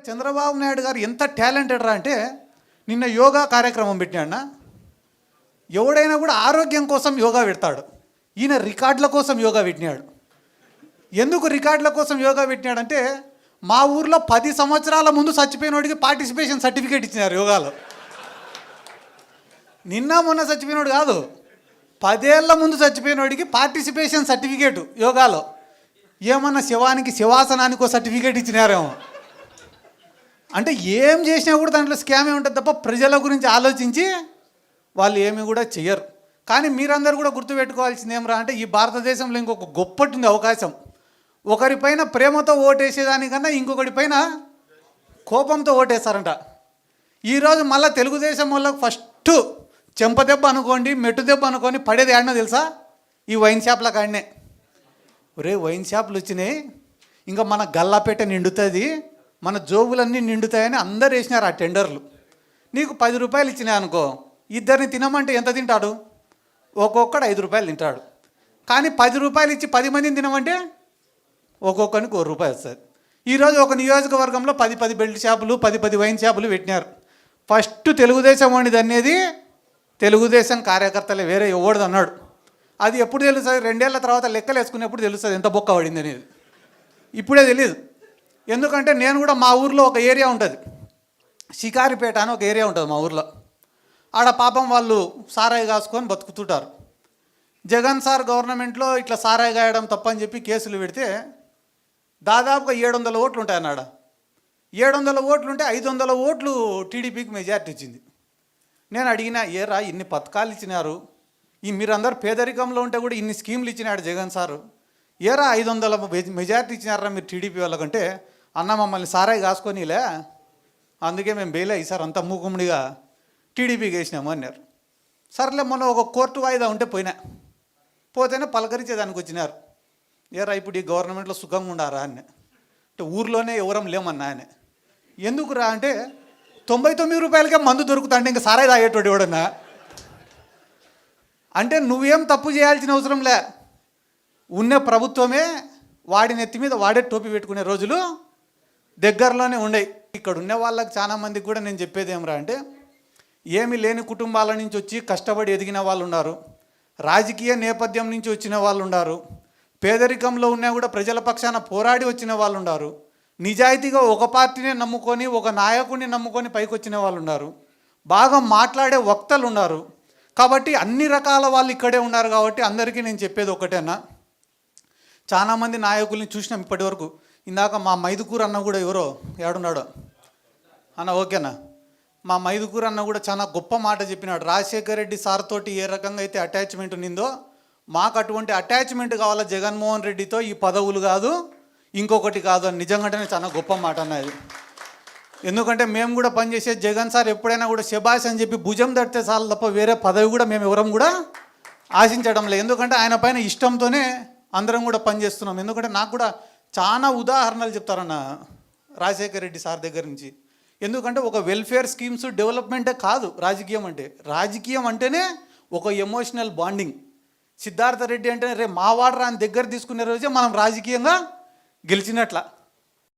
చంద్రబాబు నాయుడు గారు ఎంత టాలెంటెడ్ రా అంటే నిన్న యోగా కార్యక్రమం పెట్టినాడన్నా. ఎవడైనా కూడా ఆరోగ్యం కోసం యోగా పెడతాడు, ఈయన రికార్డుల కోసం యోగా పెట్టినాడు. ఎందుకు రికార్డుల కోసం యోగా పెట్టినాడంటే మా ఊర్లో 10 సంవత్సరాల ముందు చచ్చిపోయినోడికి పార్టిసిపేషన్ సర్టిఫికేట్ ఇచ్చినారు యోగాలో. నిన్న మొన్న చచ్చిపోయినోడు కాదు, 10 ఏళ్ల ముందు చచ్చిపోయినోడికి పార్టిసిపేషన్ సర్టిఫికేటు యోగాలో. ఏమన్నా శివానికి శివాసనానికి ఒక సర్టిఫికేట్ ఇచ్చినారేమో. అంటే ఏం చేసినా కూడా దాంట్లో స్కామే ఉంటుంది తప్ప ప్రజల గురించి ఆలోచించి వాళ్ళు ఏమి కూడా చెయ్యరు. కానీ మీరందరూ కూడా గుర్తుపెట్టుకోవాల్సింది ఏమరా అంటే ఈ భారతదేశంలో ఇంకొక గొప్పటి అవకాశం. ఒకరిపైన ప్రేమతో ఓటేసేదానికన్నా ఇంకొకటి పైన కోపంతో ఓటేస్తారంట. ఈరోజు మళ్ళీ తెలుగుదేశం వాళ్ళకు ఫస్ట్ చెంపదెబ్బ అనుకోండి, మెట్టు దెబ్బ అనుకోండి పడేది ఏడనో తెలుసా? ఈ వైన్ షాప్ల కాడనే. ఒరే వైన్ షాపులు వచ్చినాయి, ఇంకా మన గల్లాపేట నిండుతుంది, మన జోబులన్నీ నిండుతాయని అందరు వేసినారు ఆ టెండర్లు. నీకు 10 రూపాయలు ఇచ్చినాయి అనుకో, ఇద్దరిని తినమంటే ఎంత తింటాడు? ఒక్కొక్కడు 5 రూపాయలు తింటాడు. కానీ 10 రూపాయలు ఇచ్చి 10 మందిని తినమంటే ఒక్కొక్కరికి 1 రూపాయి వస్తుంది. ఈరోజు ఒక నియోజకవర్గంలో 10 బెల్ట్ షాపులు 10 వైన్ షాపులు పెట్టినారు. ఫస్ట్ తెలుగుదేశం వాడిది అనేది తెలుగుదేశం కార్యకర్తలే, వేరే ఎవడిది అన్నాడు. అది ఎప్పుడు తెలుస్తుంది? 2 ఏళ్ల తర్వాత లెక్కలు వేసుకునేప్పుడు తెలుస్తుంది ఎంత బొక్క పడింది అనేది. ఇప్పుడే తెలియదు. ఎందుకంటే నేను కూడా మా ఊర్లో ఒక ఏరియా ఉంటుంది, షికారిపేట అని ఒక ఏరియా ఉంటుంది మా ఊర్లో. ఆడ పాపం వాళ్ళు సారాయి కాసుకొని బతుకుతుంటారు. జగన్ సార్ గవర్నమెంట్లో ఇట్లా సారాయి గాయడం తప్పని చెప్పి కేసులు పెడితే దాదాపుగా 700 ఓట్లు ఉంటాయి అన్నాడ. 700 ఓట్లు ఉంటే 500 ఓట్లు టీడీపీకి మెజార్టీ వచ్చింది. నేను అడిగినా, ఏరా ఇన్ని పథకాలు ఇచ్చినారు, ఈ మీరందరూ పేదరికంలో ఉంటే కూడా ఇన్ని స్కీమ్లు ఇచ్చినాడు జగన్ సారు, ఏరా 500 మెజార్టీ ఇచ్చినారా మీరు టీడీపీ వాళ్ళకంటే? అన్న మమ్మల్ని సారాయి కాసుకొనిలే, అందుకే మేము బెయిల్ ఈసారి అంతా మూకుమ్మడిగా టీడీపీకి వేసినాము అన్నారు. సర్లే మొన్న ఒక కోర్టు వాయిదా ఉంటే పోతేనే పలకరించేదానికి వచ్చినారు. ఏరా ఇప్పుడు ఈ గవర్నమెంట్లో సుఖంగా ఉండారా అని. అంటే ఊర్లోనే ఎవరం లేమన్నా అని. ఎందుకురా అంటే 99 రూపాయలకే మందు దొరుకుతుంటే ఇంకా సారాయి తాగేటోడు ఎవడన్నా. అంటే నువ్వేం తప్పు చేయాల్సిన అవసరం లే, ఉన్న ప్రభుత్వమే వాడి నెత్తి మీద వాడే టోపీ పెట్టుకునే రోజులు దగ్గరలోనే ఉండయి. ఇక్కడ ఉన్న వాళ్ళకి చాలా మందికి కూడా నేను చెప్పేది ఏమరా అంటే, ఏమీ లేని కుటుంబాల నుంచి వచ్చి కష్టపడి ఎదిగిన వాళ్ళు ఉన్నారు, రాజకీయ నేపథ్యం నుంచి వచ్చిన వాళ్ళు ఉన్నారు, పేదరికంలో ఉన్నా కూడా ప్రజల పక్షాన పోరాడి వచ్చిన వాళ్ళు ఉన్నారు, నిజాయితీగా ఒక పార్టీనే నమ్ముకొని ఒక నాయకుడిని నమ్ముకొని పైకి వచ్చిన వాళ్ళు ఉన్నారు, బాగా మాట్లాడే వక్తలు ఉన్నారు. కాబట్టి అన్ని రకాల వాళ్ళు ఇక్కడే ఉన్నారు. కాబట్టి అందరికీ నేను చెప్పేది ఒకటేనా, చాలామంది నాయకుల్ని చూసినాం ఇప్పటివరకు. ఇందాక మా మైదుకూరు అన్న కూడా ఎవరో ఏడున్నాడో అన్న, ఓకేనా, మా మైదుకూరు అన్న కూడా చాలా గొప్ప మాట చెప్పినాడు. రాజశేఖర రెడ్డి సార్ తోటి ఏ రకంగా అయితే అటాచ్మెంట్ ఉన్నిందో మాకు అటువంటి అటాచ్మెంట్ కావాలా జగన్మోహన్ రెడ్డితో, ఈ పదవులు కాదు ఇంకొకటి కాదు అని. నిజంగానే చాలా గొప్ప మాట అన్నది. ఎందుకంటే మేము కూడా పనిచేసే జగన్ సార్ ఎప్పుడైనా కూడా శబాష్ అని చెప్పి భుజం తడితే చాలు తప్ప వేరే పదవి కూడా మేము ఎవరం కూడా ఆశించడం లేదు. ఎందుకంటే ఆయన పైన ఇష్టంతోనే అందరం కూడా పనిచేస్తున్నాం. ఎందుకంటే నాకు కూడా చాలా ఉదాహరణలు చెప్తారన్న రాజశేఖర రెడ్డి సార్ దగ్గర నుంచి. ఎందుకంటే ఒక వెల్ఫేర్ స్కీమ్స్ డెవలప్మెంటే కాదు రాజకీయం అంటే. రాజకీయం అంటేనే ఒక ఎమోషనల్ బాండింగ్. సిద్ధార్థ రెడ్డి అంటే రే మావాడరా అని దగ్గర తీసుకునే రోజే మనం రాజకీయంగా గెలిచినట్ల.